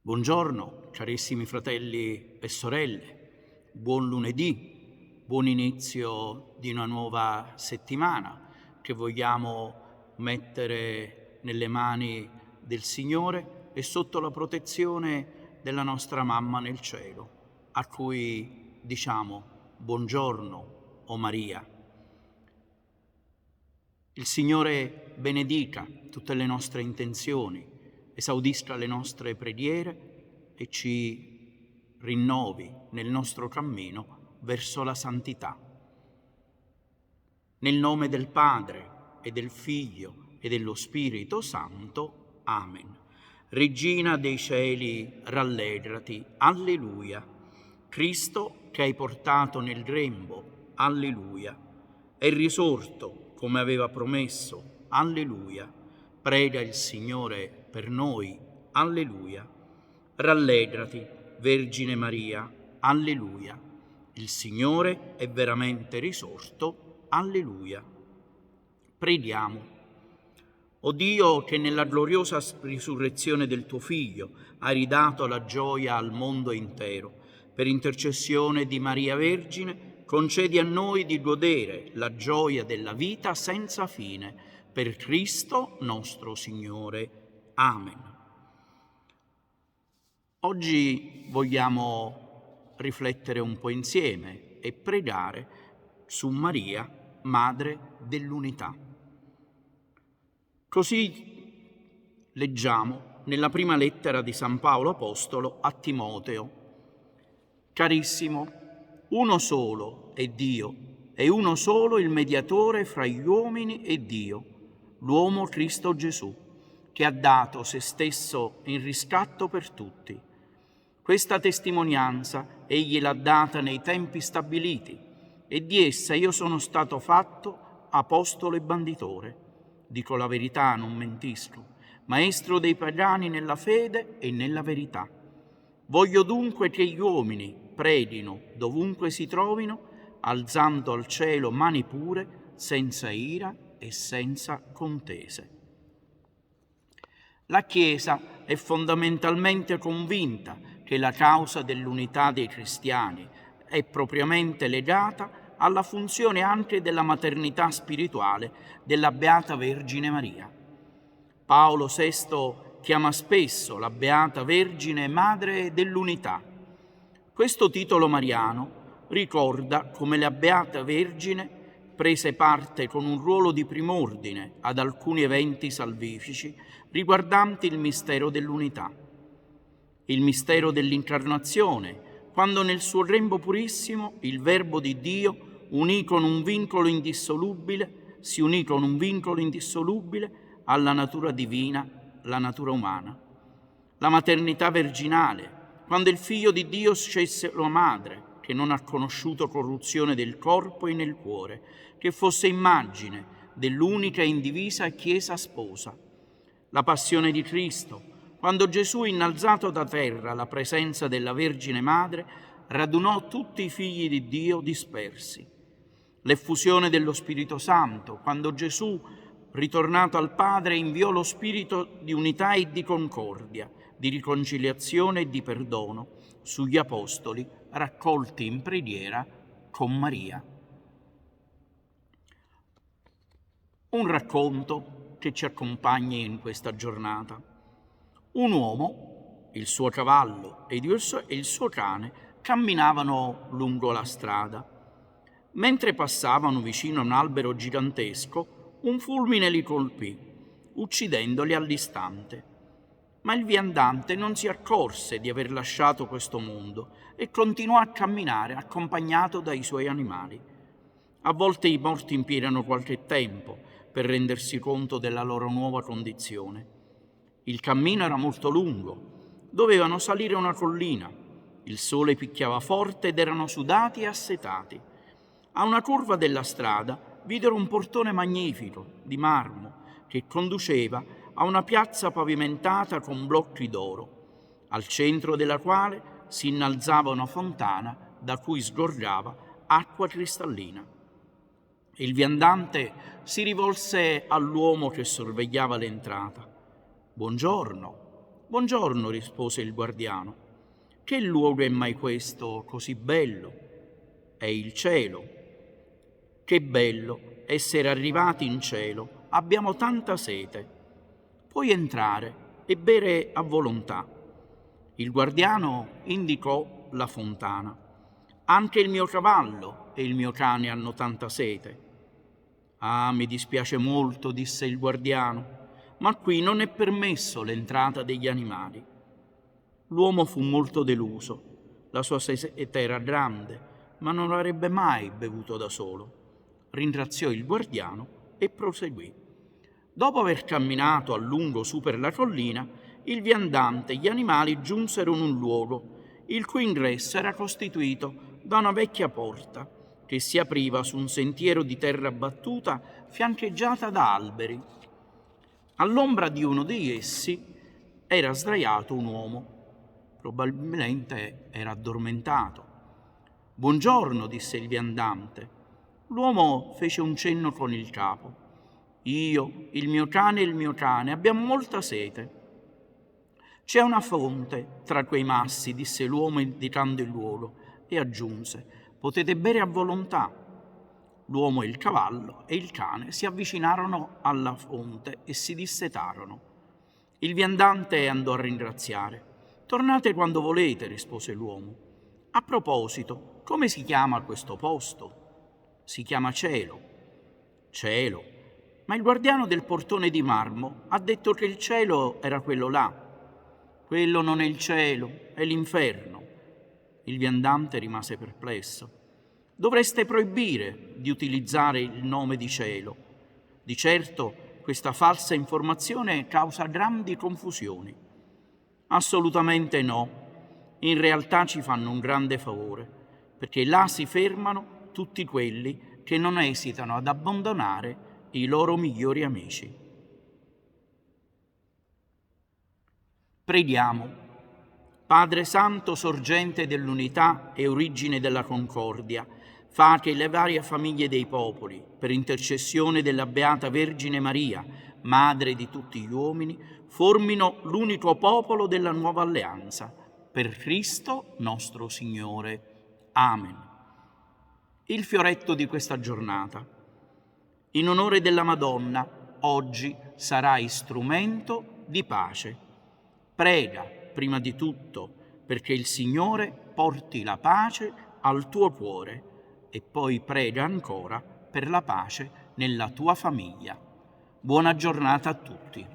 Buongiorno, carissimi fratelli e sorelle, buon lunedì, buon inizio di una nuova settimana che vogliamo mettere nelle mani del Signore e sotto la protezione della nostra mamma nel cielo, a cui diciamo buongiorno, o Maria. Il Signore benedica tutte le nostre intenzioni, esaudisca le nostre preghiere e ci rinnovi nel nostro cammino verso la santità. Nel nome del Padre e del Figlio e dello Spirito Santo. Amen. Regina dei cieli, rallegrati. Alleluia. Cristo che hai portato nel grembo. Alleluia. È risorto come aveva promesso. Alleluia. Prega il Signore per noi. Alleluia. Rallegrati, Vergine Maria. Alleluia. Il Signore è veramente risorto. Alleluia. Preghiamo. O Dio, che nella gloriosa risurrezione del tuo Figlio hai ridato la gioia al mondo intero, per intercessione di Maria Vergine, concedi a noi di godere la gioia della vita senza fine, per Cristo nostro Signore. Amen. Oggi vogliamo riflettere un po' insieme e pregare su Maria, Madre dell'Unità. Così leggiamo nella prima lettera di San Paolo Apostolo a Timoteo. Carissimo, uno solo è Dio e uno solo il mediatore fra gli uomini e Dio, l'uomo Cristo Gesù, che ha dato se stesso in riscatto per tutti. Questa testimonianza egli l'ha data nei tempi stabiliti e di essa io sono stato fatto apostolo e banditore. Dico la verità, non mentisco, maestro dei pagani nella fede e nella verità. Voglio dunque che gli uomini preghino dovunque si trovino, alzando al cielo mani pure, senza ira e senza contese. La Chiesa è fondamentalmente convinta che la causa dell'unità dei cristiani è propriamente legata alla funzione anche della maternità spirituale della Beata Vergine Maria. Paolo VI chiama spesso la Beata Vergine Madre dell'Unità. Questo titolo mariano ricorda come la Beata Vergine prese parte con un ruolo di prim'ordine ad alcuni eventi salvifici riguardanti il mistero dell'unità. Il mistero dell'incarnazione, quando nel suo grembo purissimo il Verbo di Dio si unì con un vincolo indissolubile alla natura divina, la natura umana. La maternità virginale, quando il Figlio di Dio scelse la madre, che non ha conosciuto corruzione del corpo e nel cuore, che fosse immagine dell'unica e indivisa Chiesa sposa. La passione di Cristo, quando Gesù, innalzato da terra alla presenza della Vergine Madre, radunò tutti i figli di Dio dispersi. L'effusione dello Spirito Santo, quando Gesù, ritornato al Padre, inviò lo Spirito di unità e di concordia, di riconciliazione e di perdono sugli Apostoli raccolti in preghiera con Maria. Un racconto che ci accompagna in questa giornata. Un uomo, il suo cavallo e il suo cane camminavano lungo la strada. Mentre passavano vicino a un albero gigantesco, un fulmine li colpì, uccidendoli all'istante. Ma il viandante non si accorse di aver lasciato questo mondo e continuò a camminare accompagnato dai suoi animali. A volte i morti impiegano qualche tempo per rendersi conto della loro nuova condizione. Il cammino era molto lungo, dovevano salire una collina, il sole picchiava forte ed erano sudati e assetati. A una curva della strada videro un portone magnifico di marmo che conduceva a una piazza pavimentata con blocchi d'oro, al centro della quale si innalzava una fontana da cui sgorgava acqua cristallina. Il viandante si rivolse all'uomo che sorvegliava l'entrata. «Buongiorno, «Buongiorno», rispose il guardiano. «Che luogo è mai questo così bello?» «È il cielo». «Che bello essere arrivati in cielo, abbiamo tanta sete. Puoi entrare e bere a volontà». Il guardiano indicò la fontana. «Anche il mio cavallo e il mio cane hanno tanta sete». «Ah, mi dispiace molto», disse il guardiano, «ma qui non è permesso l'entrata degli animali». L'uomo fu molto deluso. La sua sete era grande, ma non avrebbe mai bevuto da solo. Ringraziò il guardiano e proseguì. Dopo aver camminato a lungo su per la collina, il viandante e gli animali giunsero in un luogo, il cui ingresso era costituito da una vecchia porta che si apriva su un sentiero di terra battuta fiancheggiata da alberi. All'ombra di uno di essi era sdraiato un uomo. Probabilmente era addormentato. «Buongiorno», disse il viandante. L'uomo fece un cenno con il capo. «Io, il mio cane e il mio cane abbiamo molta sete». «C'è una fonte tra quei massi», disse l'uomo indicando il luogo, e aggiunse: «Potete bere a volontà». L'uomo, il cavallo e il cane si avvicinarono alla fonte e si dissetarono. Il viandante andò a ringraziare. «Tornate quando volete», rispose l'uomo. «A proposito, come si chiama questo posto?» «Si chiama cielo». «Cielo? Ma il guardiano del portone di marmo ha detto che il cielo era quello là». «Quello non è il cielo, è l'inferno». Il viandante rimase perplesso. «Dovreste proibire di utilizzare il nome di cielo. Di certo questa falsa informazione causa grandi confusioni». «Assolutamente no. In realtà ci fanno un grande favore, perché là si fermano tutti quelli che non esitano ad abbandonare i loro migliori amici». Preghiamo. Padre Santo, sorgente dell'unità e origine della concordia, fa che le varie famiglie dei popoli, per intercessione della Beata Vergine Maria, Madre di tutti gli uomini, formino l'unico popolo della nuova alleanza. Per Cristo nostro Signore. Amen. Il fioretto di questa giornata. In onore della Madonna, oggi sarai strumento di pace. Prega, prima di tutto, perché il Signore porti la pace al tuo cuore e poi prega ancora per la pace nella tua famiglia. Buona giornata a tutti.